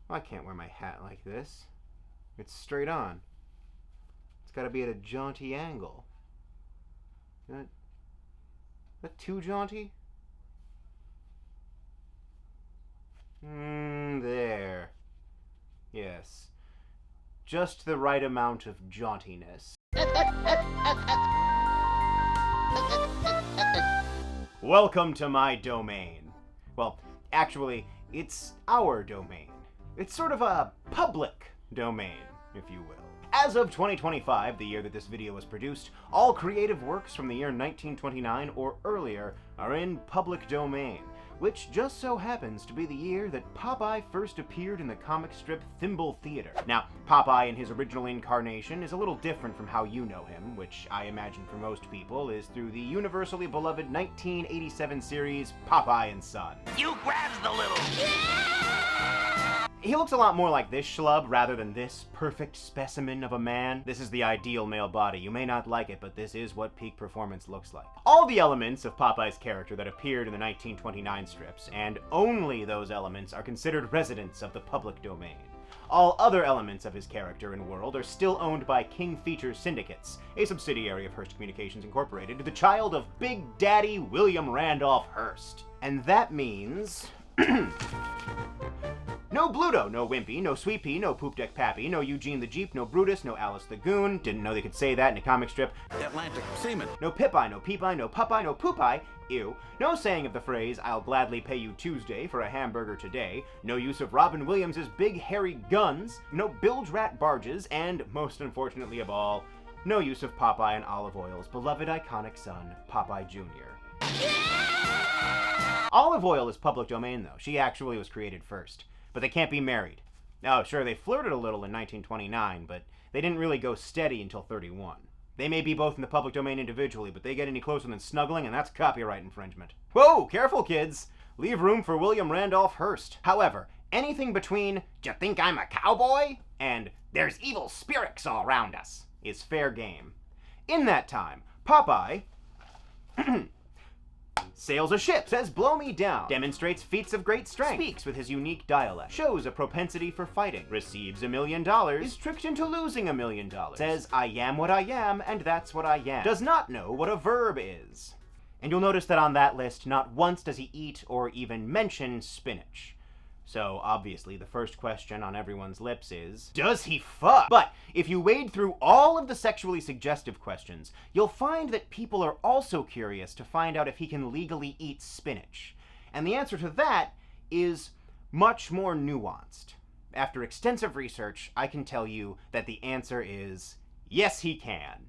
Well, I can't wear my hat like this. It's straight on. It's gotta be at a jaunty angle. That too jaunty? There. Yes. Just the right amount of jauntiness. Welcome to my domain. Well, actually, it's our domain. It's sort of a public domain, if you will. As of 2025, the year that this video was produced, all creative works from the year 1929 or earlier are in public domain, which just so happens to be the year that Popeye first appeared in the comic strip Thimble Theater. Now, Popeye in his original incarnation is a little different from how you know him, which I imagine for most people is through the universally beloved 1987 series Popeye and Son. You grabbed the little... He looks a lot more like this schlub rather than this perfect specimen of a man. This is the ideal male body. You may not like it, but this is what peak performance looks like. All the elements of Popeye's character that appeared in the 1929 strips, and only those elements, are considered residents of the public domain. All other elements of his character and world are still owned by King Features Syndicates, a subsidiary of Hearst Communications Incorporated, the child of Big Daddy William Randolph Hearst. And that means... No Bluto, no Wimpy, no Sweet Pea, no Poop Deck Pappy, no Eugene the Jeep, no Brutus, no Alice the Goon, didn't know they could say that in a comic strip. Atlantic Seaman. No Pip-Eye, no Peep-Eye, no Pup-Eye, no Poop-Eye, ew. No saying of the phrase, I'll gladly pay you Tuesday for a hamburger today. No use of Robin Williams' big hairy guns. No bilge rat barges, and, most unfortunately of all, no use of Popeye and Olive Oil's beloved iconic son, Popeye Jr. Olive Oil is public domain, though. She actually was created first. But they can't be married. Oh, sure, they flirted a little in 1929, but they didn't really go steady until 31. They may be both in the public domain individually, but they get any closer than snuggling, and that's copyright infringement. Whoa, careful, kids! Leave room for William Randolph Hearst. However, anything between, "D'ya think I'm a cowboy?" and "There's evil spirits all around us" is fair game. In that time, Popeye... sails a ship, says blow me down, demonstrates feats of great strength, speaks with his unique dialect, shows a propensity for fighting, receives $1 million, is tricked into losing $1 million, says I am what I am and that's what I am, does not know what a verb is. And you'll notice that on that list, not once does he eat or even mention spinach. So, obviously, the first question on everyone's lips is, does he fuck? But, if you wade through all of the sexually suggestive questions, you'll find that people are also curious to find out if he can legally eat spinach. And the answer to that is much more nuanced. After extensive research, I can tell you that the answer is, yes he can.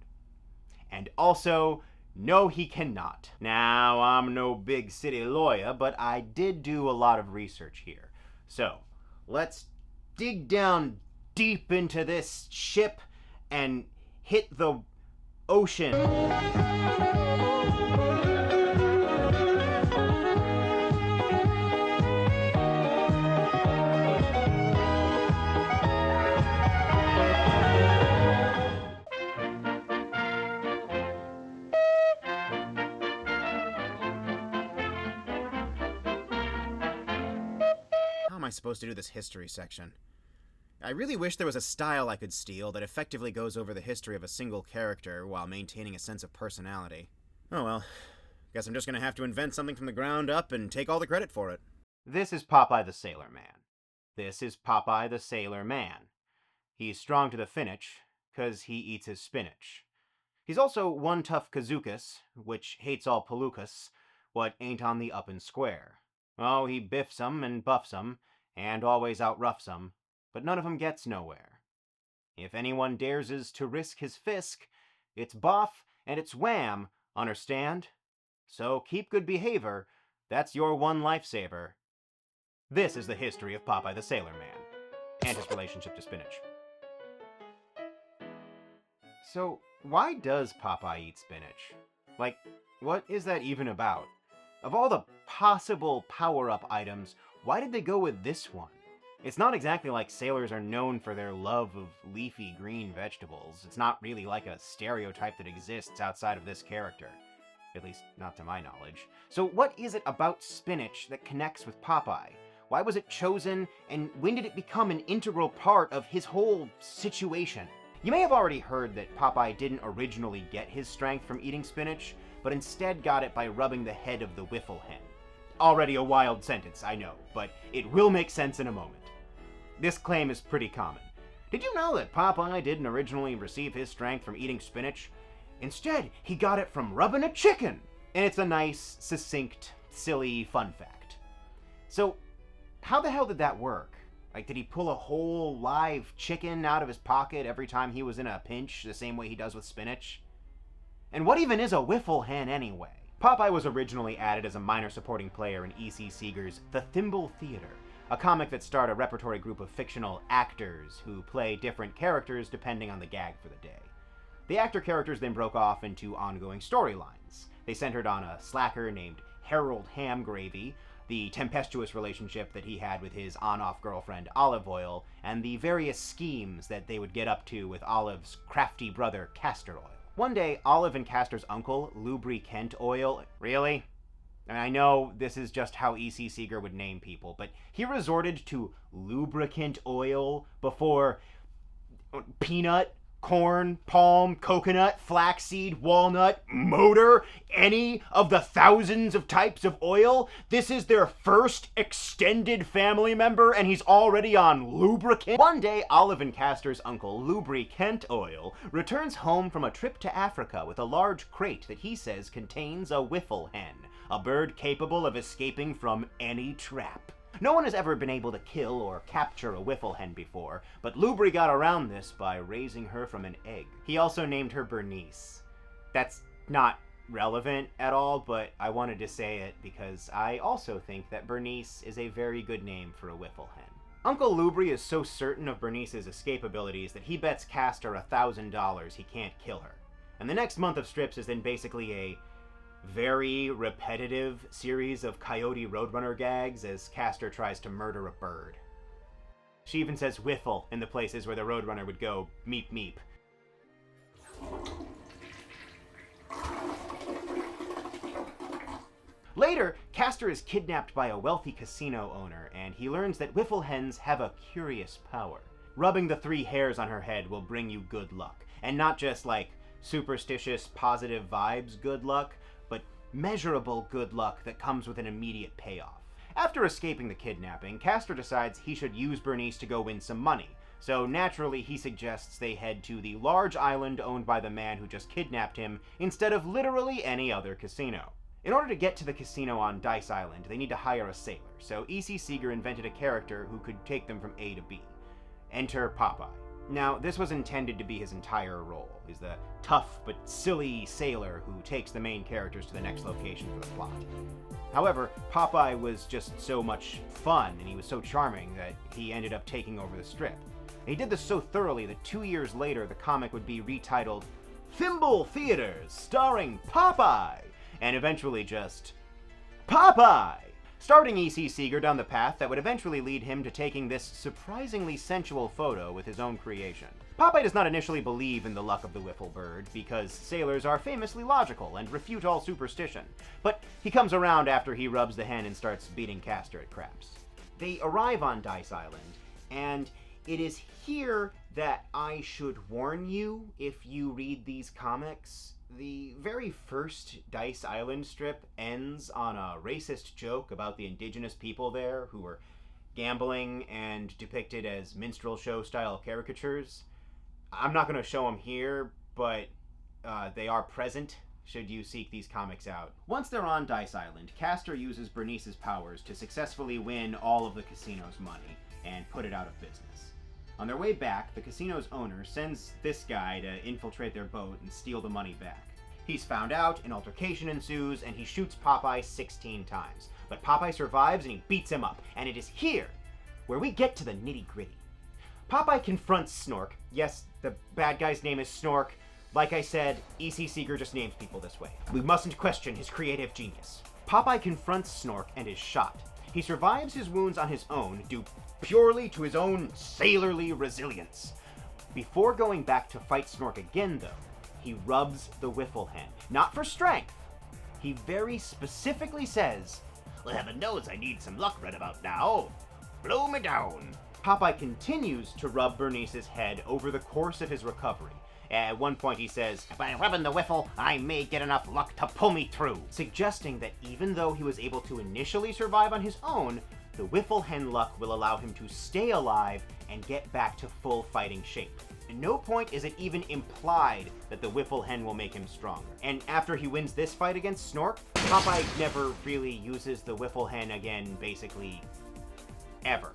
And also, no he cannot. Now, I'm no big city lawyer, but I did do a lot of research here. So, let's dig down deep into this ship and hit the ocean. How am I supposed to do this history section? I really wish there was a style I could steal that effectively goes over the history of a single character while maintaining a sense of personality. Oh well, guess I'm just gonna have to invent something from the ground up and take all the credit for it. This is Popeye the Sailor Man. This is Popeye the Sailor Man. He's strong to the finish, 'cause he eats his spinach. He's also one tough kazookas, which hates all palookas, what ain't on the up and square. Oh, he biffs 'em and buffs 'em, and always outroughs 'em, but none of 'em gets nowhere. If anyone dares to risk his fisk, it's boff and it's wham, understand? So keep good behavior, that's your one lifesaver. This is the history of Popeye the Sailor Man, and his relationship to spinach. So, why does Popeye eat spinach? Like, what is that even about? Of all the possible power-up items, why did they go with this one? It's not exactly like sailors are known for their love of leafy green vegetables. It's not really like a stereotype that exists outside of this character. At least, not to my knowledge. So what is it about spinach that connects with Popeye? Why was it chosen, and when did it become an integral part of his whole situation? You may have already heard that Popeye didn't originally get his strength from eating spinach, but instead got it by rubbing the head of the wiffle hen. Already a wild sentence, I know, but it will make sense in a moment. This claim is pretty common. Did you know that Popeye didn't originally receive his strength from eating spinach? Instead, he got it from rubbing a chicken! And it's a nice, succinct, silly fun fact. So, how the hell did that work? Like, did he pull a whole live chicken out of his pocket every time he was in a pinch, the same way he does with spinach? And what even is a wiffle hen anyway? Popeye was originally added as a minor supporting player in E.C. Seeger's The Thimble Theater, a comic that starred a repertory group of fictional actors who play different characters depending on the gag for the day. The actor characters then broke off into ongoing storylines. They centered on a slacker named Harold Hamgravy, the tempestuous relationship that he had with his on-off girlfriend Olive Oil, and the various schemes that they would get up to with Olive's crafty brother Castor Oil. One day, Olive and Castor's uncle, Lubricant Oil... Really? I know this is just how E.C. Seeger would name people, but he resorted to lubricant oil before peanut, corn, palm, coconut, flaxseed, walnut, motor, any of the thousands of types of oil. This is their first extended family member, and he's already on lubricant. One day, Olive and Castor's uncle, Lubricant Oil, returns home from a trip to Africa with a large crate that he says contains a wiffle hen, a bird capable of escaping from any trap. No one has ever been able to kill or capture a wiffle hen before, but Lubri got around this by raising her from an egg. He also named her Bernice. That's not relevant at all, but I wanted to say it because I also think that Bernice is a very good name for a wiffle hen. Uncle Lubri is so certain of Bernice's escape abilities that he bets Castor $1,000 he can't kill her. And the next month of strips is then basically a very repetitive series of Coyote Roadrunner gags as Castor tries to murder a bird. She even says wiffle in the places where the Roadrunner would go meep meep. Later, Castor is kidnapped by a wealthy casino owner, and he learns that wiffle hens have a curious power. Rubbing the 3 hairs on her head will bring you good luck, and not just like superstitious positive vibes good luck, but measurable good luck that comes with an immediate payoff. After escaping the kidnapping, Castor decides he should use Bernice to go win some money, so naturally he suggests they head to the large island owned by the man who just kidnapped him, instead of literally any other casino. In order to get to the casino on Dice Island, they need to hire a sailor, so E.C. Seeger invented a character who could take them from A to B. Enter Popeye. Now, this was intended to be his entire role. He's the tough but silly sailor who takes the main characters to the next location for the plot. However, Popeye was just so much fun, and he was so charming that he ended up taking over the strip. And he did this so thoroughly that 2 years later, the comic would be retitled Thimble Theaters, starring Popeye, and eventually just Popeye, starting E.C. Seeger down the path that would eventually lead him to taking this surprisingly sensual photo with his own creation. Popeye does not initially believe in the luck of the wiffle bird, because sailors are famously logical and refute all superstition, but he comes around after he rubs the hen and starts beating Castor at craps. They arrive on Dice Island, and it is here that I should warn you if you read these comics. The very first Dice Island strip ends on a racist joke about the indigenous people there who were gambling and depicted as minstrel show style caricatures. I'm not going to show them here, but they are present should you seek these comics out. Once they're on Dice Island, Castor uses Bernice's powers to successfully win all of the casino's money and put it out of business. On their way back, the casino's owner sends this guy to infiltrate their boat and steal the money back. He's found out, an altercation ensues, and he shoots Popeye 16 times. But Popeye survives and he beats him up, and it is here where we get to the nitty-gritty. Popeye confronts Snork. Yes, the bad guy's name is Snork. Like I said, E.C. Seeger just names people this way. We mustn't question his creative genius. Popeye confronts Snork and is shot. He survives his wounds on his own, due purely to his own sailorly resilience. Before going back to fight Snork again, though, he rubs the wiffle hen. Not for strength. He very specifically says, "Well, heaven knows I need some luck right about now." Blow me down. Popeye continues to rub Bernice's head over the course of his recovery. At one point he says, By rubbing the whiffle, I may get enough luck to pull me through. suggesting that even though he was able to initially survive on his own, the Whiffle Hen luck will allow him to stay alive and get back to full fighting shape. At no point is it even implied that the Whiffle Hen will make him stronger. And after he wins this fight against Snork, Popeye never really uses the Whiffle Hen again, basically, ever.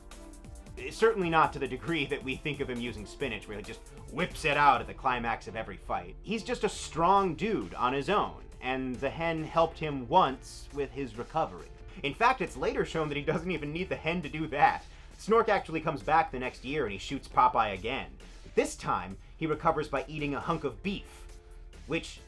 Certainly not to the degree that we think of him using Spinach, where he just whips it out at the climax of every fight. He's just a strong dude on his own, and the hen helped him once with his recovery. In fact, it's later shown that he doesn't even need the hen to do that. Snork actually comes back the next year and he shoots Popeye again. This time, he recovers by eating a hunk of beef, which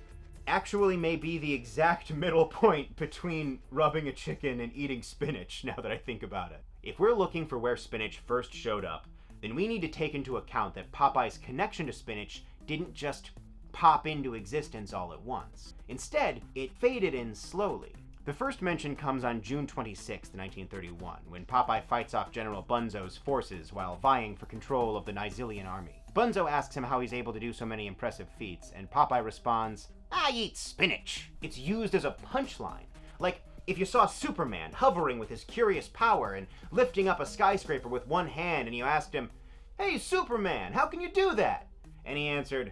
actually may be the exact middle point between rubbing a chicken and eating spinach, now that I think about it. If we're looking for where spinach first showed up, then we need to take into account that Popeye's connection to spinach didn't just pop into existence all at once. Instead, it faded in slowly. The first mention comes on June 26, 1931, when Popeye fights off General Bunzo's forces while vying for control of the Nizilian army. Bunzo asks him how he's able to do so many impressive feats, and Popeye responds, I eat spinach. It's used as a punchline. Like, if you saw Superman hovering with his curious power and lifting up a skyscraper with one hand and you asked him, Hey Superman, how can you do that? And he answered,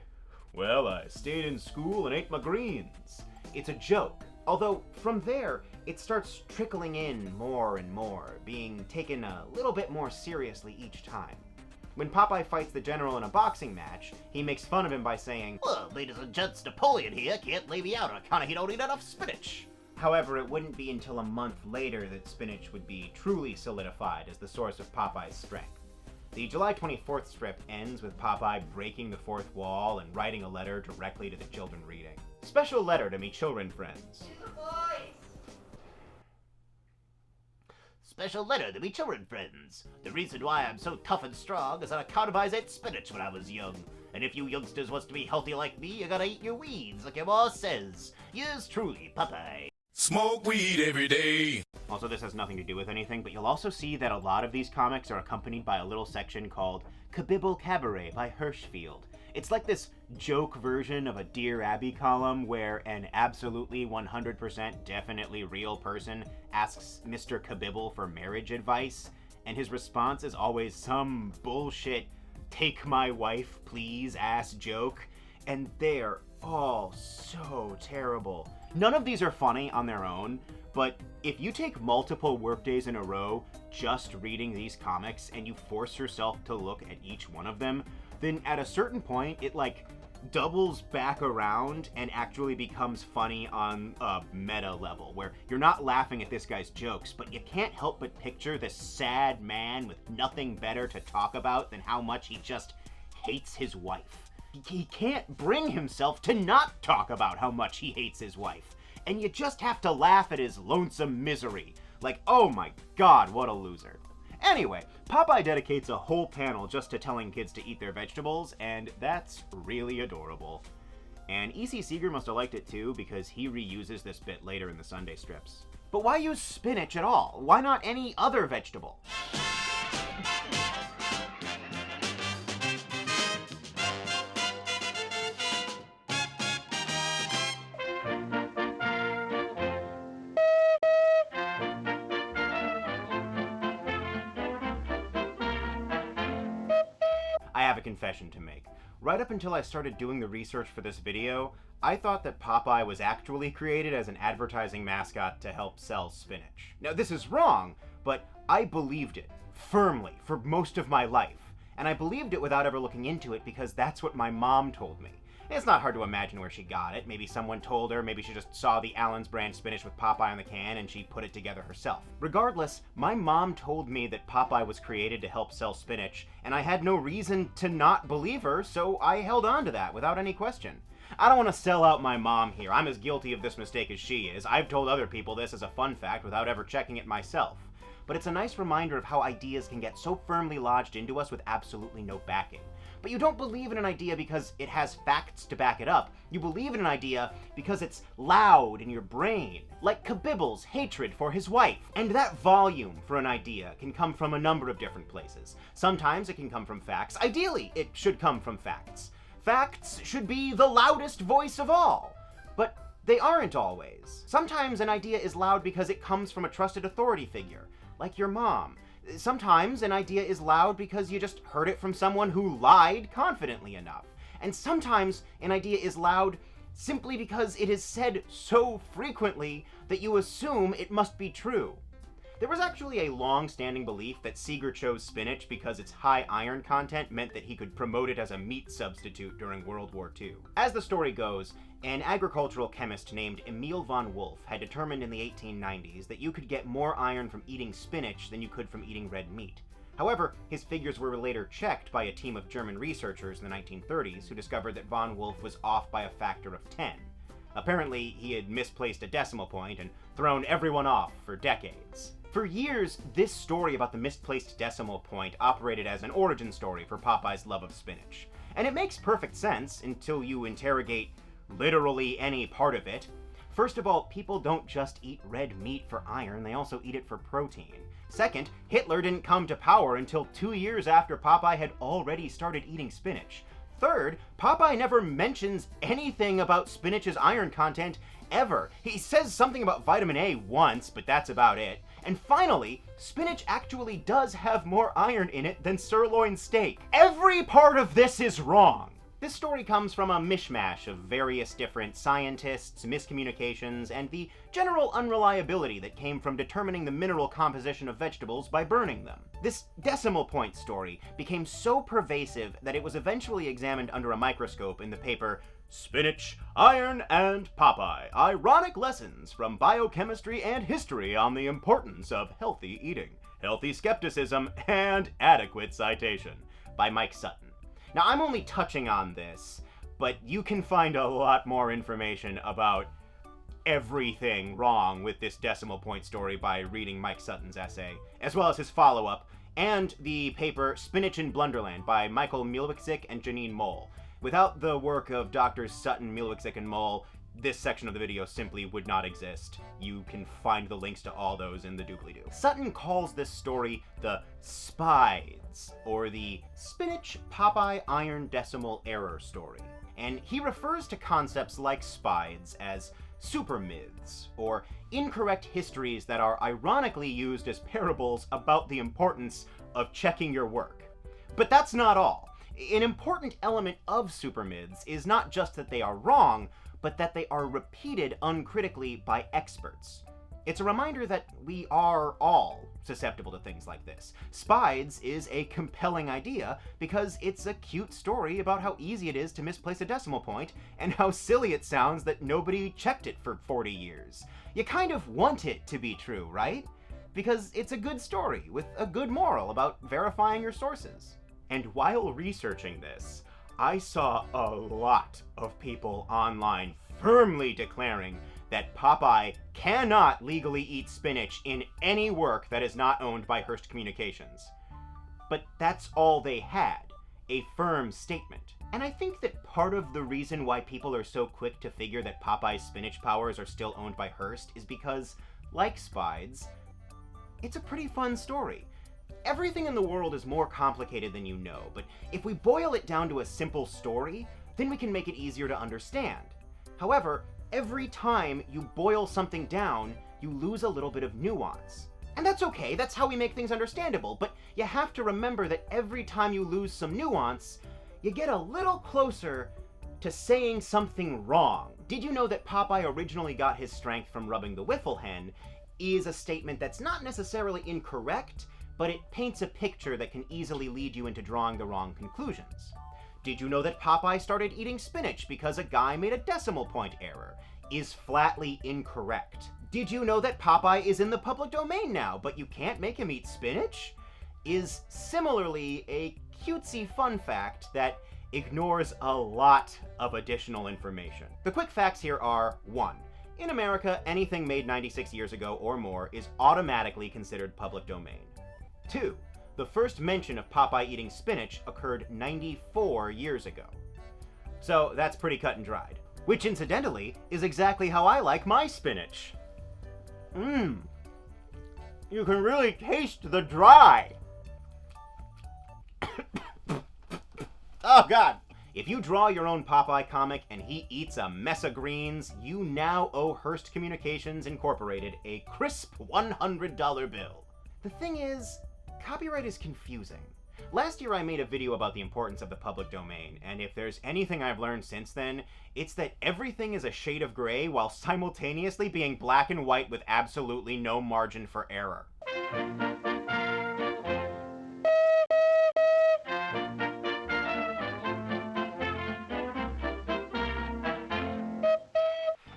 Well, I stayed in school and ate my greens. It's a joke. Although, from there, it starts trickling in more and more, being taken a little bit more seriously each time. When Popeye fights the general in a boxing match, he makes fun of him by saying, Well, ladies and gents, Napoleon here can't lay me out on account of he don't eat enough spinach. However, it wouldn't be until a month later that spinach would be truly solidified as the source of Popeye's strength. The July 24th strip ends with Popeye breaking the fourth wall and writing a letter directly to the children reading. Special letter to me children friends. Special letter to me children friends. The reason why I'm so tough and strong is on account of I ate spinach when I was young. And if you youngsters wants to be healthy like me, you gotta eat your weeds like your boss says. Yours truly, Popeye. Smoke weed every day. Also, this has nothing to do with anything, but you'll also see that a lot of these comics are accompanied by a little section called Kabibble Cabaret by Hirschfield. It's like this joke version of a Dear Abby column where an absolutely 100% definitely real person asks Mr. Kabibble for marriage advice, and his response is always some bullshit, take my wife please ass joke, and they're all so terrible. None of these are funny on their own, but if you take multiple workdays in a row just reading these comics and you force yourself to look at each one of them, then at a certain point it like doubles back around and actually becomes funny on a meta level, where you're not laughing at this guy's jokes, but you can't help but picture this sad man with nothing better to talk about than how much he just hates his wife. He can't bring himself to not talk about how much he hates his wife, and you just have to laugh at his lonesome misery. Like, oh my god, what a loser. Anyway, Popeye dedicates a whole panel just to telling kids to eat their vegetables, and that's really adorable. And E.C. Seeger must have liked it too, because he reuses this bit later in the Sunday strips. But why use spinach at all? Why not any other vegetable? I have a confession to make. Right up until I started doing the research for this video, I thought that Popeye was actually created as an advertising mascot to help sell spinach. Now this is wrong, but I believed it firmly for most of my life. And I believed it without ever looking into it because that's what my mom told me. It's not hard to imagine where she got it. Maybe someone told her, maybe she just saw the Allen's brand spinach with Popeye on the can and she put it together herself. Regardless, my mom told me that Popeye was created to help sell spinach, and I had no reason to not believe her, so I held on to that without any question. I don't want to sell out my mom here. I'm as guilty of this mistake as she is. I've told other people this as a fun fact without ever checking it myself. but it's a nice reminder of how ideas can get so firmly lodged into us with absolutely no backing. But you don't believe in an idea because it has facts to back it up. You believe in an idea because it's loud in your brain, like Kabibble's hatred for his wife. And that volume for an idea can come from a number of different places. Sometimes it can come from facts. Ideally, it should come from facts. Facts should be the loudest voice of all. But they aren't always. Sometimes an idea is loud because it comes from a trusted authority figure, like your mom. Sometimes an idea is loud because you just heard it from someone who lied confidently enough. And sometimes an idea is loud simply because it is said so frequently that you assume it must be true. There was actually a long-standing belief that Seeger chose spinach because its high iron content meant that he could promote it as a meat substitute during World War II. As the story goes, an agricultural chemist named Emil von Wolf had determined in the 1890s that you could get more iron from eating spinach than you could from eating red meat. However, his figures were later checked by a team of German researchers in the 1930s who discovered that von Wolf was off by a factor of 10. Apparently, he had misplaced a decimal point and thrown everyone off for decades. For years, this story about the misplaced decimal point operated as an origin story for Popeye's love of spinach. And it makes perfect sense until you interrogate literally any part of it. First of all, people don't just eat red meat for iron, they also eat it for protein. Second, Hitler didn't come to power until 2 years after Popeye had already started eating spinach. Third, Popeye never mentions anything about spinach's iron content ever. He says something about vitamin A once, but that's about it. And finally, spinach actually does have more iron in it than sirloin steak. Every part of this is wrong. This story comes from a mishmash of various different scientists, miscommunications, and the general unreliability that came from determining the mineral composition of vegetables by burning them. This decimal point story became so pervasive that it was eventually examined under a microscope in the paper Spinach, Iron, and Popeye: Ironic Lessons from Biochemistry and History on the Importance of Healthy Eating, Healthy Skepticism, and Adequate Citation by Mike Sutton. Now, I'm only touching on this, but you can find a lot more information about everything wrong with this decimal point story by reading Mike Sutton's essay, as well as his follow-up, and the paper Spinach in Blunderland by Mielewczik and Janine Moll. Without the work of Drs. Sutton, Mielewczik, and Moll, this section of the video simply would not exist. You can find the links to all those in the doobly-doo. Sutton calls this story the SPIDES, or the Spinach Popeye Iron Decimal Error story. And he refers to concepts like SPIDES as super myths, or incorrect histories that are ironically used as parables about the importance of checking your work. But that's not all. An important element of super myths is not just that they are wrong, but that they are repeated uncritically by experts. It's a reminder that we are all susceptible to things like this. SPIDES is a compelling idea because it's a cute story about how easy it is to misplace a decimal point and how silly it sounds that nobody checked it for 40 years. You kind of want it to be true, right? Because it's a good story with a good moral about verifying your sources. And while researching this, I saw a lot of people online firmly declaring that Popeye cannot legally eat spinach in any work that is not owned by Hearst Communications. But that's all they had, a firm statement. And I think that part of the reason why people are so quick to figure that Popeye's spinach powers are still owned by Hearst is because, like SPIDES, it's a pretty fun story. Everything in the world is more complicated than you know, but if we boil it down to a simple story, then we can make it easier to understand. However, every time you boil something down, you lose a little bit of nuance. And that's okay, that's how we make things understandable, but you have to remember that every time you lose some nuance, you get a little closer to saying something wrong. Did you know that Popeye originally got his strength from rubbing the wiffle hen is a statement that's not necessarily incorrect, but it paints a picture that can easily lead you into drawing the wrong conclusions. Did you know that Popeye started eating spinach because a guy made a decimal point error? Is flatly incorrect. Did you know that Popeye is in the public domain now, but you can't make him eat spinach? Is similarly a cutesy fun fact that ignores a lot of additional information. The quick facts here are: 1. In America, anything made 96 years ago or more is automatically considered public domain. 2. The first mention of Popeye eating spinach occurred 94 years ago. So that's pretty cut and dried. Which, incidentally, is exactly how I like my spinach. Mmm. You can really taste the dry. Oh, God. If you draw your own Popeye comic and he eats a mess of greens, you now owe Hearst Communications Incorporated a crisp $100 bill. The thing is, copyright is confusing. Last year I made a video about the importance of the public domain, and if there's anything I've learned since then, it's that everything is a shade of gray while simultaneously being black and white with absolutely no margin for error.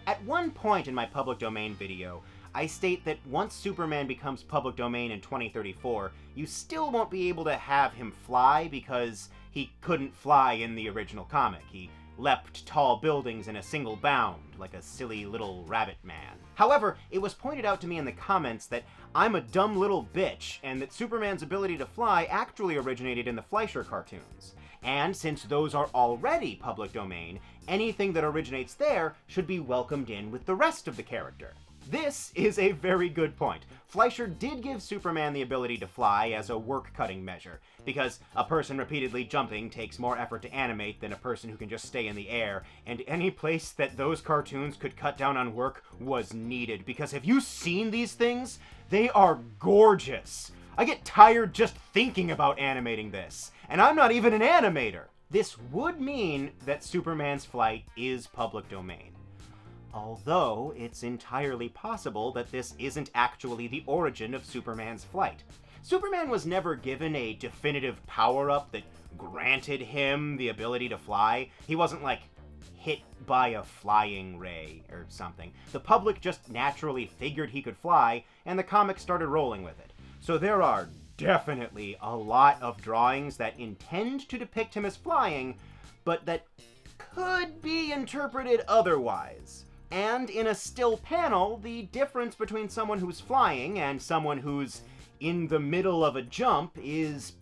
At one point in my public domain video, I state that once Superman becomes public domain in 2034, you still won't be able to have him fly because he couldn't fly in the original comic. He leapt tall buildings in a single bound, like a silly little rabbit man. However, it was pointed out to me in the comments that I'm a dumb little bitch, and that Superman's ability to fly actually originated in the Fleischer cartoons. And since those are already public domain, anything that originates there should be welcomed in with the rest of the character. This is a very good point. Fleischer did give Superman the ability to fly as a work-cutting measure, because a person repeatedly jumping takes more effort to animate than a person who can just stay in the air, and any place that those cartoons could cut down on work was needed, because have you seen these things? They are gorgeous. I get tired just thinking about animating this, and I'm not even an animator. This would mean that Superman's flight is public domain. Although, it's entirely possible that this isn't actually the origin of Superman's flight. Superman was never given a definitive power-up that granted him the ability to fly. He wasn't, like, hit by a flying ray or something. The public just naturally figured he could fly, and the comic started rolling with it. So there are definitely a lot of drawings that intend to depict him as flying, but that could be interpreted otherwise. And in a still panel, the difference between someone who's flying and someone who's in the middle of a jump is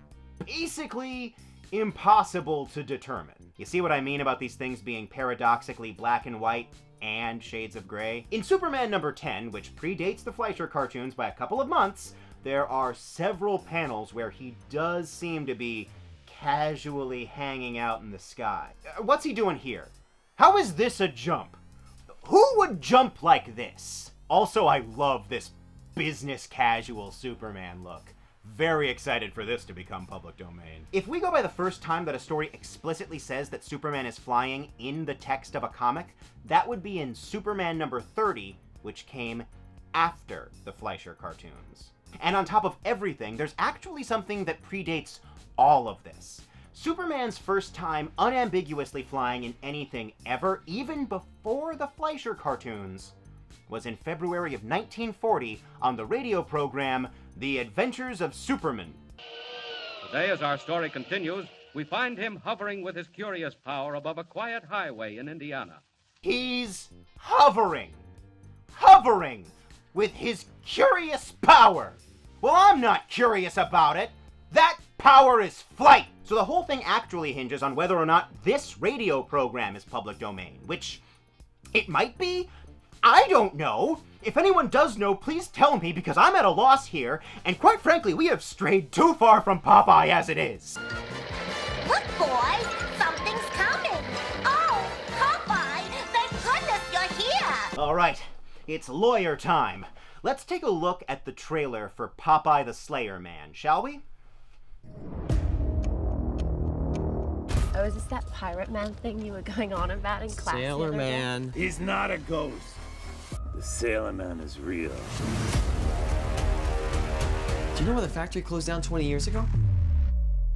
basically impossible to determine. You see what I mean about these things being paradoxically black and white and shades of gray? In Superman number 10, which predates the Fleischer cartoons by a couple of months, there are several panels where he does seem to be casually hanging out in the sky. What's he doing here? How is this a jump? Who would jump like this? Also, I love this business casual Superman look. Very excited for this to become public domain. If we go by the first time that a story explicitly says that Superman is flying in the text of a comic, that would be in Superman number 30, which came after the Fleischer cartoons. And on top of everything, there's actually something that predates all of this. Superman's first time unambiguously flying in anything ever, even before the Fleischer cartoons, was in February of 1940 on the radio program The Adventures of Superman. Today, as our story continues, we find him hovering with his curious power above a quiet highway in Indiana. He's hovering with his curious power. Well, I'm not curious about it. That power is flight. So the whole thing actually hinges on whether or not this radio program is public domain, which it might be. I don't know. If anyone does know, please tell me, because I'm at a loss here, and quite frankly, we have strayed too far from Popeye as it is. Look, boys, something's coming. Oh, Popeye, thank goodness you're here. All right, it's lawyer time. Let's take a look at the trailer for Popeye the Slayer Man, shall we? Oh, is this that pirate man thing you were going on about in class? Sailor Man. He's not a ghost. The Sailor Man is real. Do you know why the factory closed down 20 years ago?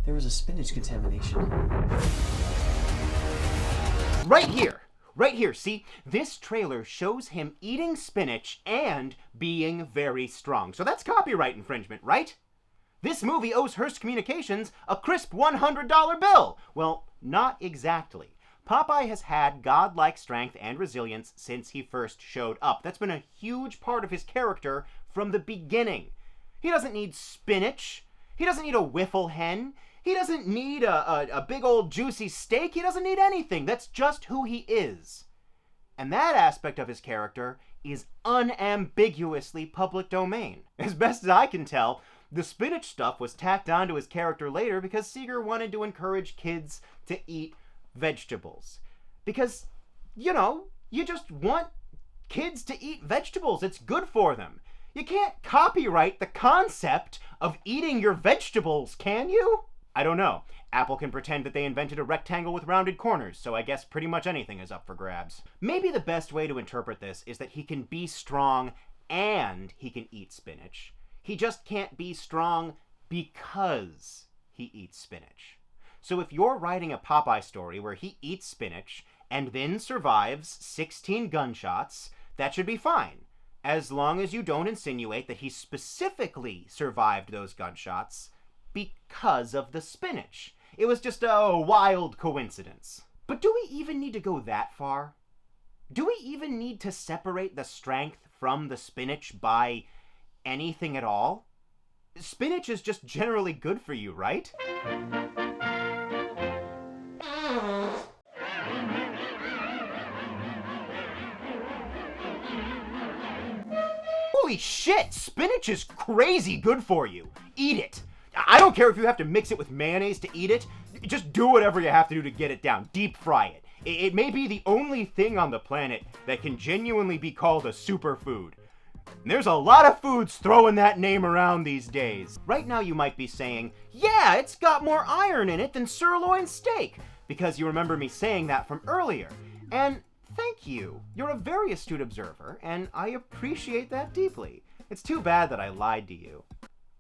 There was a spinach contamination. Right here, see? This trailer shows him eating spinach and being very strong. So that's copyright infringement, right? This movie owes Hearst Communications a crisp $100 bill. Well, not exactly. Popeye has had godlike strength and resilience since he first showed up. That's been a huge part of his character from the beginning. He doesn't need spinach. He doesn't need a wiffle hen. He doesn't need a big old juicy steak. He doesn't need anything. That's just who he is. And that aspect of his character is unambiguously public domain. As best as I can tell, the spinach stuff was tacked onto his character later because Seeger wanted to encourage kids to eat vegetables. Because, you know, you just want kids to eat vegetables. It's good for them. You can't copyright the concept of eating your vegetables, can you? I don't know. Apple can pretend that they invented a rectangle with rounded corners, so I guess pretty much anything is up for grabs. Maybe the best way to interpret this is that he can be strong and he can eat spinach. He just can't be strong because he eats spinach. So if you're writing a Popeye story where he eats spinach and then survives 16 gunshots, that should be fine, as long as you don't insinuate that he specifically survived those gunshots because of the spinach. It was just a wild coincidence. But do we even need to go that far? Do we even need to separate the strength from the spinach by anything at all? Spinach is just generally good for you, right? Holy shit! Spinach is crazy good for you. Eat it. I don't care if you have to mix it with mayonnaise to eat it. Just do whatever you have to do to get it down. Deep fry it. It may be the only thing on the planet that can genuinely be called a superfood. And there's a lot of foods throwing that name around these days. Right now you might be saying, yeah, it's got more iron in it than sirloin steak, because you remember me saying that from earlier. And thank you. You're a very astute observer, and I appreciate that deeply. It's too bad that I lied to you.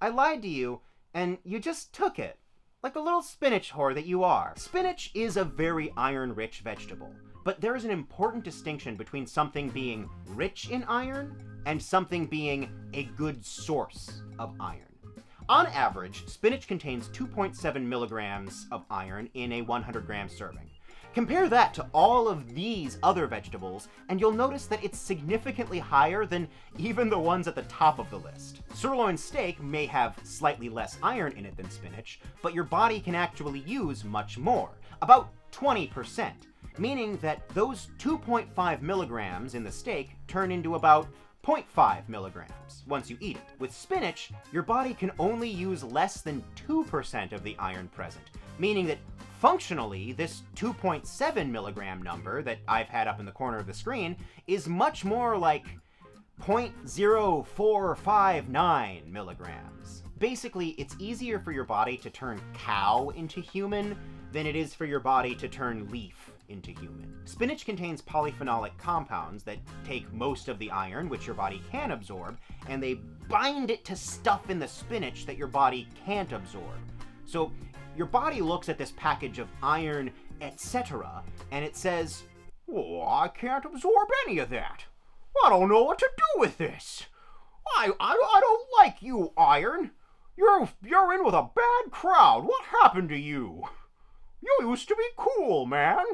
I lied to you, and you just took it, like the little spinach whore that you are. Spinach is a very iron-rich vegetable, but there is an important distinction between something being rich in iron and something being a good source of iron. On average, spinach contains 2.7 milligrams of iron in a 100-gram serving. Compare that to all of these other vegetables, and you'll notice that it's significantly higher than even the ones at the top of the list. Sirloin steak may have slightly less iron in it than spinach, but your body can actually use much more, about 20%, meaning that those 2.5 milligrams in the steak turn into about 0.5 milligrams once you eat it. With spinach, your body can only use less than 2% of the iron present, meaning that functionally, this 2.7 milligram number that I've had up in the corner of the screen is much more like 0.0459 milligrams. Basically, it's easier for your body to turn cow into human than it is for your body to turn leaf into human. Spinach contains polyphenolic compounds that take most of the iron, which your body can absorb, and they bind it to stuff in the spinach that your body can't absorb. So your body looks at this package of iron, etc., and it says, "Oh, I can't absorb any of that. I don't know what to do with this. I don't like you, iron. You're in with a bad crowd. What happened to you? You used to be cool, man.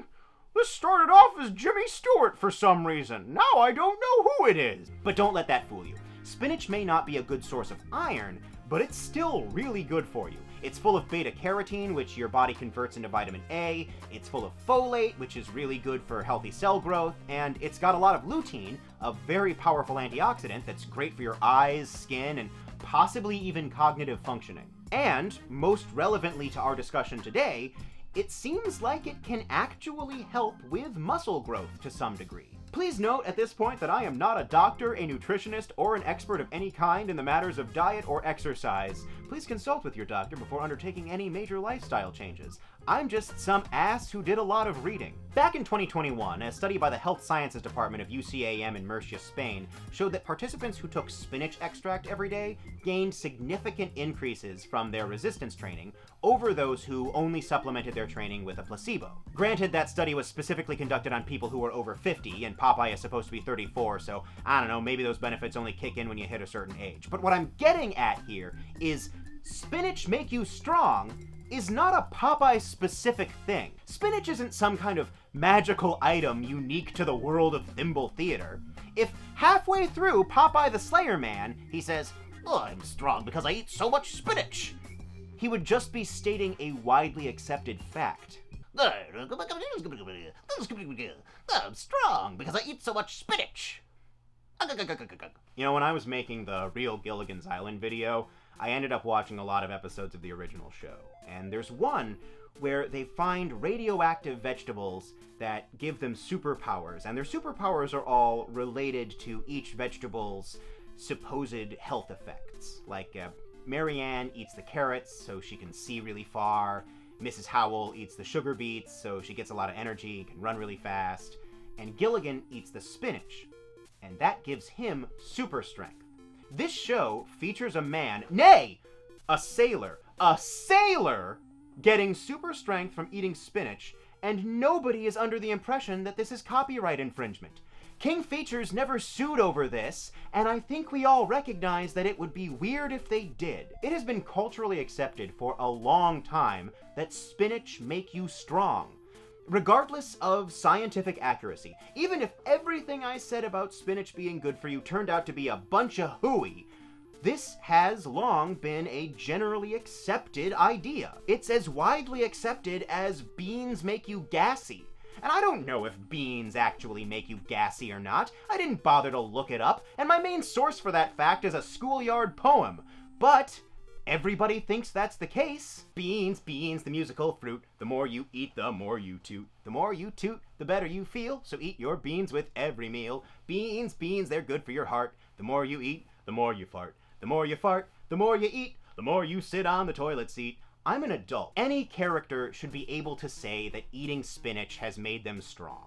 This started off as Jimmy Stewart for some reason. Now I don't know who it is." But don't let that fool you. Spinach may not be a good source of iron, but it's still really good for you. It's full of beta-carotene, which your body converts into vitamin A. It's full of folate, which is really good for healthy cell growth. And it's got a lot of lutein, a very powerful antioxidant that's great for your eyes, skin, and possibly even cognitive functioning. And, most relevantly to our discussion today, it seems like it can actually help with muscle growth to some degree. Please note at this point that I am not a doctor, a nutritionist, or an expert of any kind in the matters of diet or exercise. Please consult with your doctor before undertaking any major lifestyle changes. I'm just some ass who did a lot of reading. Back in 2021, a study by the Health Sciences Department of UCAM in Murcia, Spain, showed that participants who took spinach extract every day gained significant increases from their resistance training over those who only supplemented their training with a placebo. Granted, that study was specifically conducted on people who were over 50, and Popeye is supposed to be 34, so I don't know, maybe those benefits only kick in when you hit a certain age. But what I'm getting at here is spinach make you strong, is not a Popeye-specific thing. Spinach isn't some kind of magical item unique to the world of thimble theater. If halfway through Popeye the Slayer Man, he says, "Oh, I'm strong because I eat so much spinach." he would just be stating a widely accepted fact. I'm strong because I eat so much spinach. You know, when I was making the real Gilligan's Island video, I ended up watching a lot of episodes of the original show. And there's one where they find radioactive vegetables that give them superpowers. And their superpowers are all related to each vegetable's supposed health effects. Like, Marianne eats the carrots so she can see really far. Mrs. Howell eats the sugar beets so she gets a lot of energy and can run really fast. And Gilligan eats the spinach, and that gives him super strength. This show features a man, nay, a sailor getting super strength from eating spinach, and nobody is under the impression that this is copyright infringement. King Features never sued over this, and I think we all recognize that it would be weird if they did. It has been culturally accepted for a long time that spinach make you strong. Regardless of scientific accuracy, even if everything I said about spinach being good for you turned out to be a bunch of hooey, this has long been a generally accepted idea. It's as widely accepted as beans make you gassy. And I don't know if beans actually make you gassy or not. I didn't bother to look it up, and my main source for that fact is a schoolyard poem. But everybody thinks that's the case. Beans, beans, the musical fruit. The more you eat, the more you toot. The more you toot, the better you feel. So eat your beans with every meal. Beans, beans, they're good for your heart. The more you eat, the more you fart. The more you fart, the more you eat. The more you sit on the toilet seat. I'm an adult. Any character should be able to say that eating spinach has made them strong.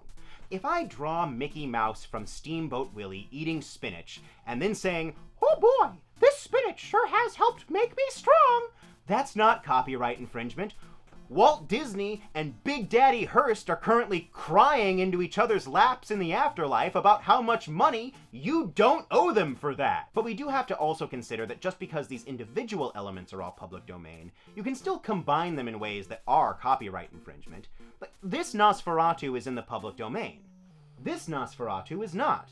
If I draw Mickey Mouse from Steamboat Willie eating spinach, and then saying, "Oh boy, this spinach sure has helped make me strong," that's not copyright infringement. Walt Disney and Big Daddy Hearst are currently crying into each other's laps in the afterlife about how much money you don't owe them for that. But we do have to also consider that just because these individual elements are all public domain, you can still combine them in ways that are copyright infringement. Like, this Nosferatu is in the public domain. This Nosferatu is not.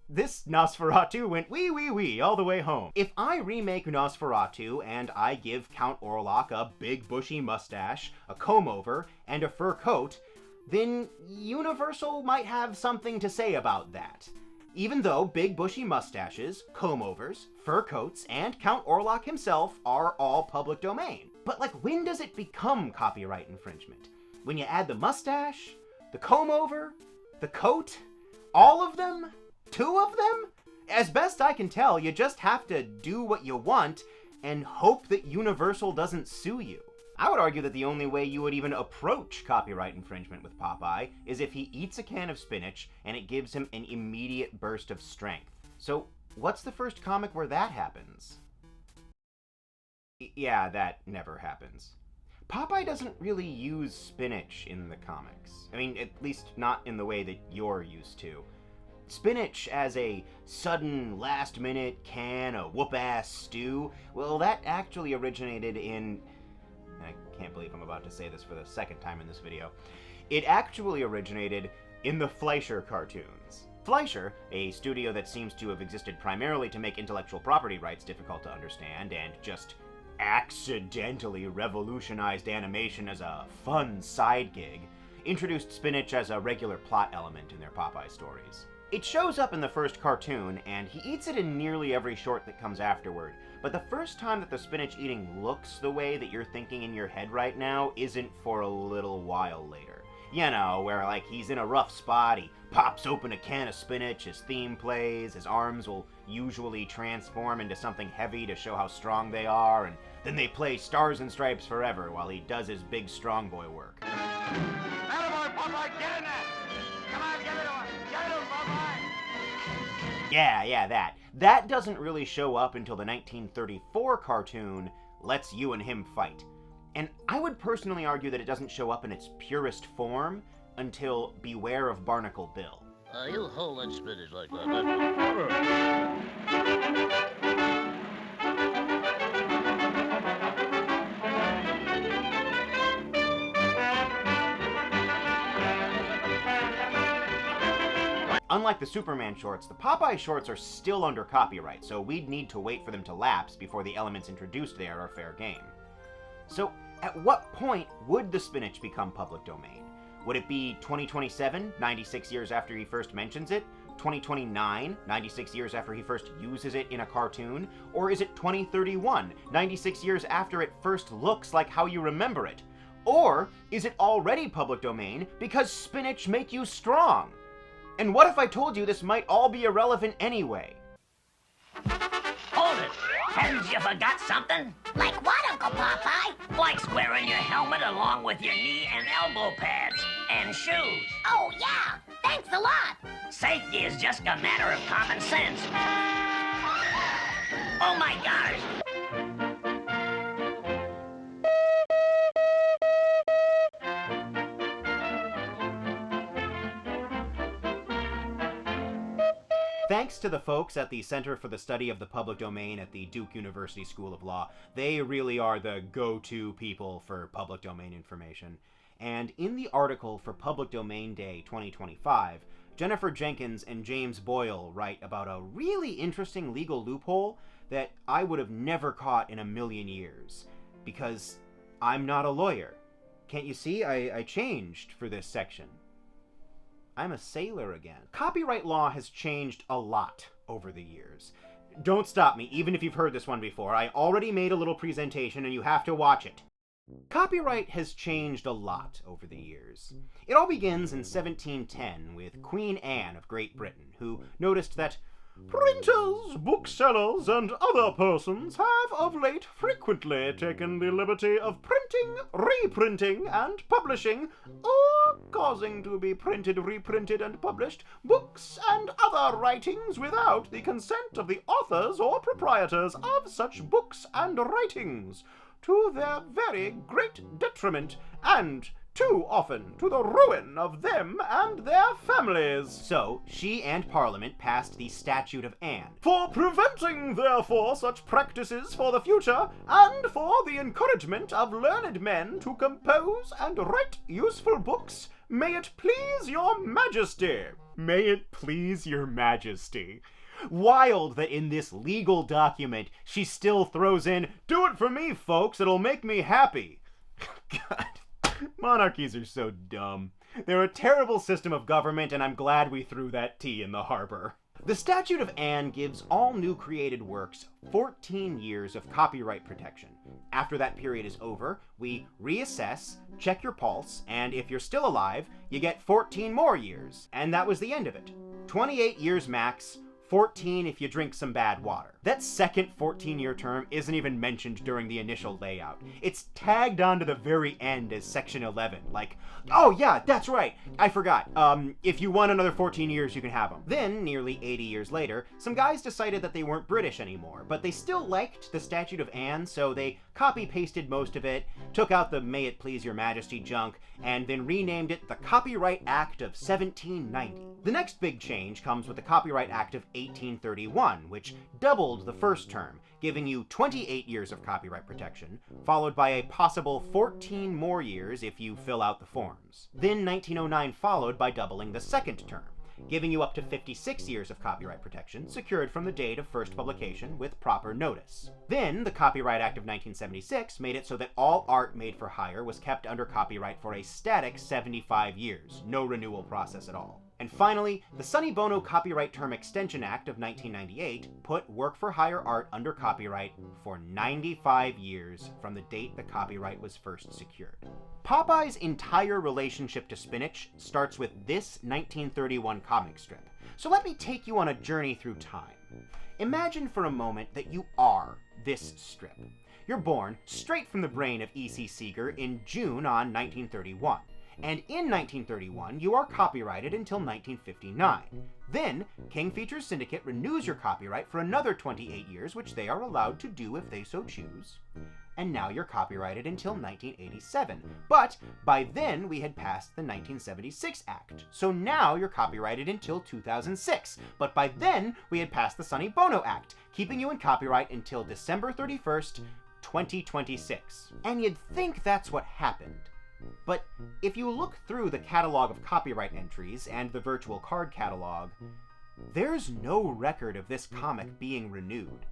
This Nosferatu went wee all the way home. If I remake Nosferatu and I give Count Orlok a big bushy mustache, a comb-over, and a fur coat, then Universal might have something to say about that. Even though big bushy mustaches, comb-overs, fur coats, and Count Orlok himself are all public domain. But like, when does it become copyright infringement? When you add the mustache, the comb-over, the coat, all of them? 2 of them? As best I can tell, you just have to do what you want and hope that Universal doesn't sue you. I would argue that the only way you would even approach copyright infringement with Popeye is if he eats a can of spinach and it gives him an immediate burst of strength. So, what's the first comic where that happens? Yeah, that never happens. Popeye doesn't really use spinach in the comics. I mean, at least not in the way that you're used to. Spinach as a sudden, last-minute can of whoop-ass stew, well, that actually originated in... I can't believe I'm about to say this for the second time in this video. It actually originated in the Fleischer cartoons. Fleischer, a studio that seems to have existed primarily to make intellectual property rights difficult to understand and just accidentally revolutionized animation as a fun side gig, introduced spinach as a regular plot element in their Popeye stories. It shows up in the first cartoon, and he eats it in nearly every short that comes afterward, but the first time that the spinach eating looks the way that you're thinking in your head right now isn't for a little while later. You know, where like he's in a rough spot, he pops open a can of spinach, his theme plays, his arms will usually transform into something heavy to show how strong they are, and then they play Stars and Stripes Forever while he does his big strong boy work. Attaboy, Popeye, get in there! Come on, get it on! Get it on, Popeye! Yeah, that. That doesn't really show up until the 1934 cartoon, Let's You and Him Fight. And I would personally argue that it doesn't show up in its purest form until Beware of Barnacle Bill. You hold that spinach like that. unlike the Superman shorts, the Popeye shorts are still under copyright, so we'd need to wait for them to lapse before the elements introduced there are fair game. So, at what point would the spinach become public domain? Would it be 2027, 96 years after he first mentions it? 2029, 96 years after he first uses it in a cartoon? Or is it 2031, 96 years after it first looks like how you remember it? Or is it already public domain because spinach make you strong? And what if I told you this might all be irrelevant anyway? Hold it! Haven't you forgot something? Like what, Uncle Popeye? Like squaring your helmet along with your knee and elbow pads and shoes. Oh, yeah. Thanks a lot. Safety is just a matter of common sense. Oh my gosh! Thanks to the folks at the Center for the Study of the Public Domain at the Duke University School of Law. They really are the go-to people for public domain information. And in the article for Public Domain Day 2025, Jennifer Jenkins and James Boyle write about a really interesting legal loophole that I would have never caught in a million years. Because I'm not a lawyer. Can't you see? I changed for this section. I'm a sailor again. Copyright law has changed a lot over the years. Don't stop me, even if you've heard this one before. I already made a little presentation and you have to watch it. Copyright has changed a lot over the years. It all begins in 1710 with Queen Anne of Great Britain, who noticed that printers, booksellers, and other persons have of late frequently taken the liberty of printing, reprinting, and publishing, or causing to be printed, reprinted, and published books and other writings without the consent of the authors or proprietors of such books and writings, to their very great detriment, and too often to the ruin of them and their families. So, she and Parliament passed the Statute of Anne, for preventing, therefore, such practices for the future, and for the encouragement of learned men to compose and write useful books, may it please your majesty. May it please your majesty. Wild that in this legal document, she still throws in, "Do it for me, folks, it'll make me happy." God. Monarchies are so dumb. They're a terrible system of government, and I'm glad we threw that tea in the harbor. The Statute of Anne gives all new created works 14 years of copyright protection. After that period is over, we reassess, check your pulse, and if you're still alive, you get 14 more years. And that was the end of it. 28 years max, 14 if you drink some bad water. That second 14-year term isn't even mentioned during the initial layout. It's tagged on to the very end as Section 11, like, oh yeah, that's right, I forgot. If you want another 14 years, you can have them. Then, nearly 80 years later, some guys decided that they weren't British anymore, but they still liked the Statute of Anne, so they copy-pasted most of it, took out the "May it please your majesty" junk, and then renamed it the Copyright Act of 1790. The next big change comes with the Copyright Act of 1831, which doubled the first term, giving you 28 years of copyright protection, followed by a possible 14 more years if you fill out the forms. Then 1909 followed by doubling the second term, giving you up to 56 years of copyright protection, secured from the date of first publication with proper notice. Then, the Copyright Act of 1976 made it so that all art made for hire was kept under copyright for a static 75 years, no renewal process at all. And finally, the Sonny Bono Copyright Term Extension Act of 1998 put work-for-hire art under copyright for 95 years from the date the copyright was first secured. Popeye's entire relationship to spinach starts with this 1931 comic strip. So let me take you on a journey through time. Imagine for a moment that you are this strip. You're born straight from the brain of E.C. Seeger in June on 1931. And in 1931, you are copyrighted until 1959. Then, King Features Syndicate renews your copyright for another 28 years, which they are allowed to do if they so choose. And now you're copyrighted until 1987. But by then, we had passed the 1976 Act. So now you're copyrighted until 2006. But by then, we had passed the Sonny Bono Act, keeping you in copyright until December 31st, 2026. And you'd think that's what happened. But if you look through the catalog of copyright entries and the virtual card catalog, there's no record of this comic being renewed,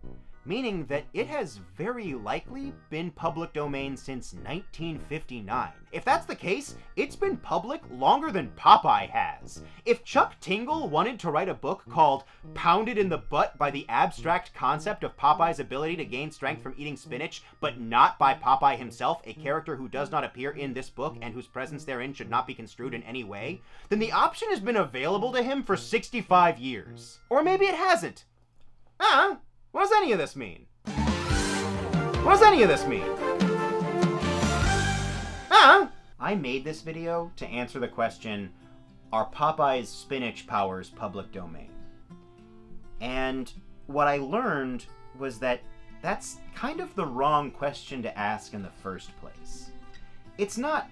meaning that it has very likely been public domain since 1959. If that's the case, it's been public longer than Popeye has. If Chuck Tingle wanted to write a book called Pounded in the Butt by the Abstract Concept of Popeye's Ability to Gain Strength from Eating Spinach, but not by Popeye himself, a character who does not appear in this book and whose presence therein should not be construed in any way, then the option has been available to him for 65 years. Or maybe it hasn't. What does any of this mean? What does any of this mean? I made this video to answer the question, are Popeye's spinach powers public domain? And what I learned was that that's kind of the wrong question to ask in the first place. It's not,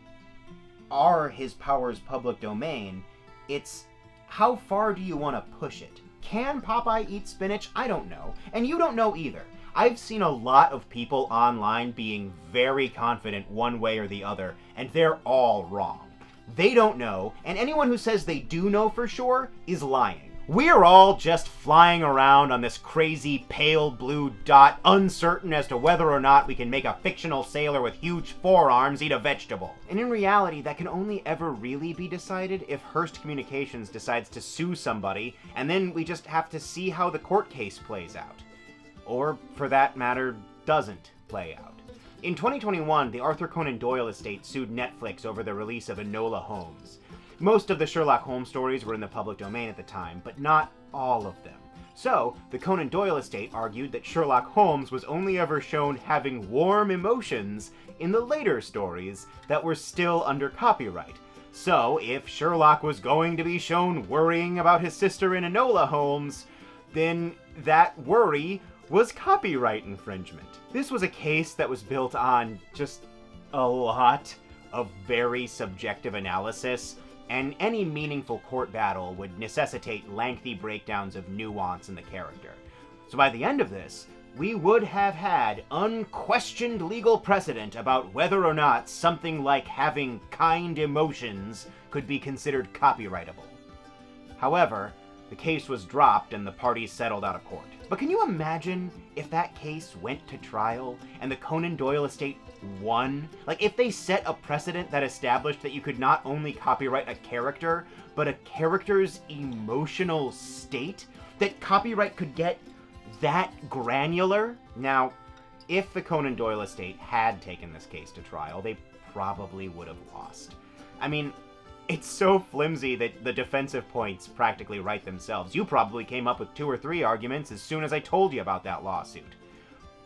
are his powers public domain? It's, how far do you want to push it? Can Popeye eat spinach? I don't know. And you don't know either. I've seen a lot of people online being very confident one way or the other, and they're all wrong. They don't know, and anyone who says they do know for sure is lying. We're all just flying around on this crazy pale blue dot, uncertain as to whether or not we can make a fictional sailor with huge forearms eat a vegetable. And in reality, that can only ever really be decided if Hearst Communications decides to sue somebody, and then we just have to see how the court case plays out. Or, for that matter, doesn't play out. In 2021, the Arthur Conan Doyle estate sued Netflix over the release of Enola Holmes. Most of the Sherlock Holmes stories were in the public domain at the time, but not all of them. So, the Conan Doyle estate argued that Sherlock Holmes was only ever shown having warm emotions in the later stories that were still under copyright. So, if Sherlock was going to be shown worrying about his sister in Enola Holmes, then that worry was copyright infringement. This was a case that was built on just a lot of very subjective analysis, and any meaningful court battle would necessitate lengthy breakdowns of nuance in the character. So by the end of this, we would have had unquestioned legal precedent about whether or not something like having kind emotions could be considered copyrightable. However, the case was dropped and the parties settled out of court. But can you imagine if that case went to trial and the Conan Doyle estate won? Like, if they set a precedent that established that you could not only copyright a character, but a character's emotional state? That copyright could get that granular? Now, if the Conan Doyle estate had taken this case to trial, they probably would have lost. I mean, it's so flimsy that the defensive points practically write themselves. You probably came up with 2 or 3 arguments as soon as I told you about that lawsuit.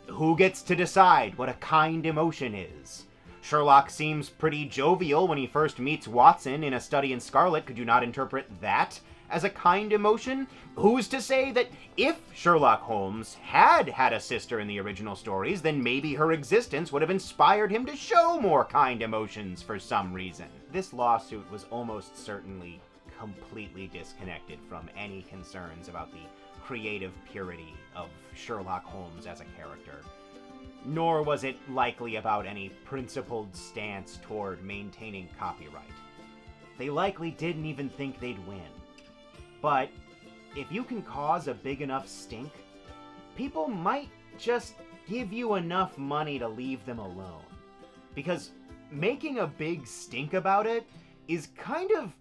Who gets to decide what a kind emotion is? Sherlock seems pretty jovial when he first meets Watson in A Study in Scarlet. Could you not interpret that as a kind emotion? Who's to say that if Sherlock Holmes had had a sister in the original stories, then maybe her existence would have inspired him to show more kind emotions for some reason? This lawsuit was almost certainly completely disconnected from any concerns about the creative purity of Sherlock Holmes as a character. Nor was it likely about any principled stance toward maintaining copyright. They likely didn't even think they'd win. But if you can cause a big enough stink, people might just give you enough money to leave them alone. Because making a big stink about it is kind of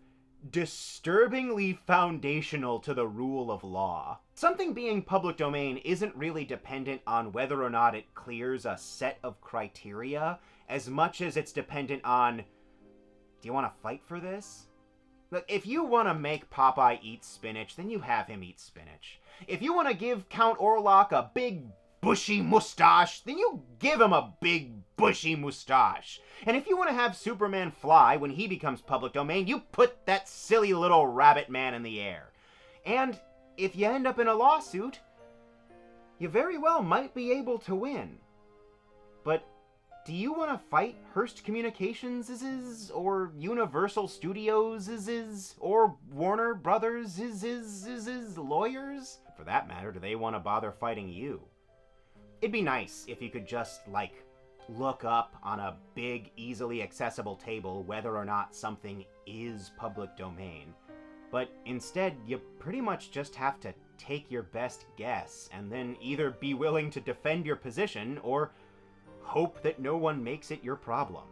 disturbingly foundational to the rule of law. Something being public domain isn't really dependent on whether or not it clears a set of criteria, as much as it's dependent on, do you want to fight for this? Look, if you want to make Popeye eat spinach, then you have him eat spinach. If you want to give Count Orlok a big bushy mustache, then you give him a big bushy mustache. And if you want to have Superman fly when he becomes public domain, you put that silly little rabbit man in the air. And if you end up in a lawsuit, you very well might be able to win. But do you want to fight Hearst Communications' or Universal Studios' or Warner Brothers' lawyers? For that matter, do they want to bother fighting you? It'd be nice if you could just, like, look up on a big, easily accessible table whether or not something is public domain. But instead, you pretty much just have to take your best guess and then either be willing to defend your position or hope that no one makes it your problem.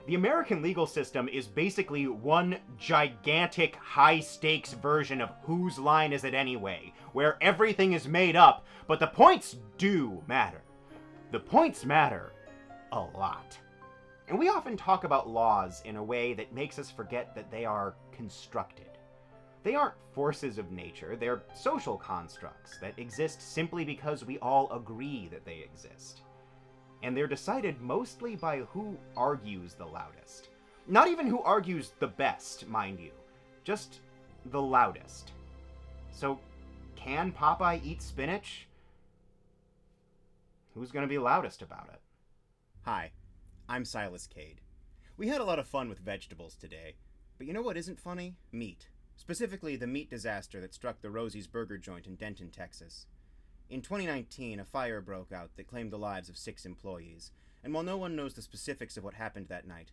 The American legal system is basically one gigantic high-stakes version of Whose Line Is It Anyway, where everything is made up, but the points do matter. The points matter a lot. And we often talk about laws in a way that makes us forget that they are constructed. They aren't forces of nature, they're social constructs that exist simply because we all agree that they exist. And they're decided mostly by who argues the loudest. Not even who argues the best, mind you. Just the loudest. So, can Popeye eat spinach? Who's gonna be loudest about it? Hi, I'm Silas Kade. We had a lot of fun with vegetables today, but you know what isn't funny? Meat. Specifically, the meat disaster that struck the Rosie's Burger joint in Denton, Texas. In 2019, a fire broke out that claimed the lives of 6 employees, and while no one knows the specifics of what happened that night,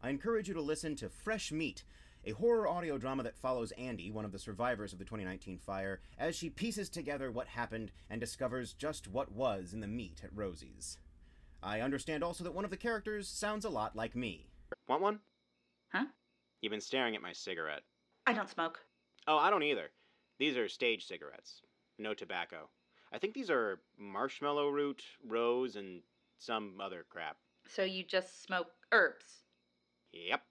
I encourage you to listen to Fresh Meat, a horror audio drama that follows Andy, one of the survivors of the 2019 fire, as she pieces together what happened and discovers just what was in the meat at Rosie's. I understand also that one of the characters sounds a lot like me. Want one? Huh? You've been staring at my cigarette. I don't smoke. Oh, I don't either. These are stage cigarettes. No tobacco. I think these are marshmallow root, rose, and some other crap. So you just smoke herbs? Yep.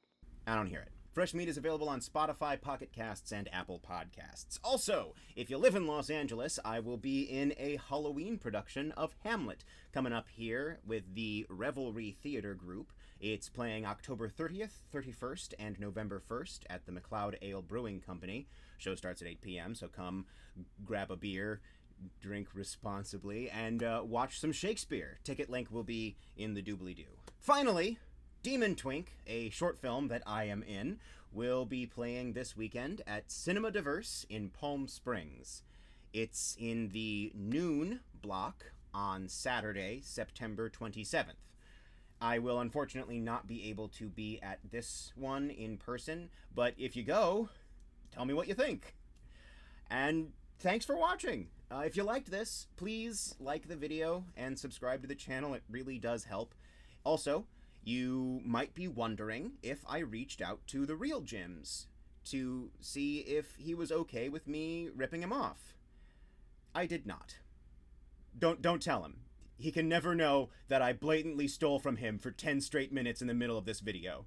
I don't hear it. Fresh Meat is available on Spotify, Pocket Casts, and Apple Podcasts. Also, if you live in Los Angeles, I will be in a Halloween production of Hamlet coming up here with the Revelry Theater Group. It's playing October 30th, 31st, and November 1st at the McLeod Ale Brewing Company. Show starts at 8 p.m., so come grab a beer, drink responsibly, and watch some Shakespeare. Ticket link will be in the doobly-doo. Finally, Demon Twink, a short film that I am in, will be playing this weekend at Cinema Diverse in Palm Springs. It's in the noon block on Saturday, September 27th. I will unfortunately not be able to be at this one in person, but if you go, tell me what you think. And thanks for watching. If you liked this, please like the video and subscribe to the channel. It really does help. Also, you might be wondering if I reached out to the real Jims to see if he was okay with me ripping him off. I did not. Don't tell him. He can never know that I blatantly stole from him for 10 straight minutes in the middle of this video.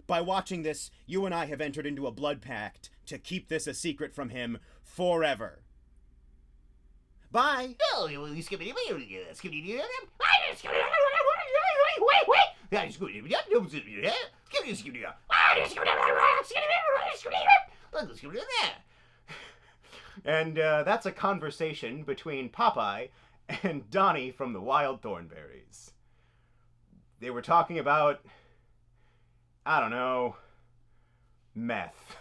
By watching this, you and I have entered into a blood pact to keep this a secret from him forever. Bye! And that's a conversation between Popeye and Donnie from the Wild Thornberries. They were talking about, I don't know, meth.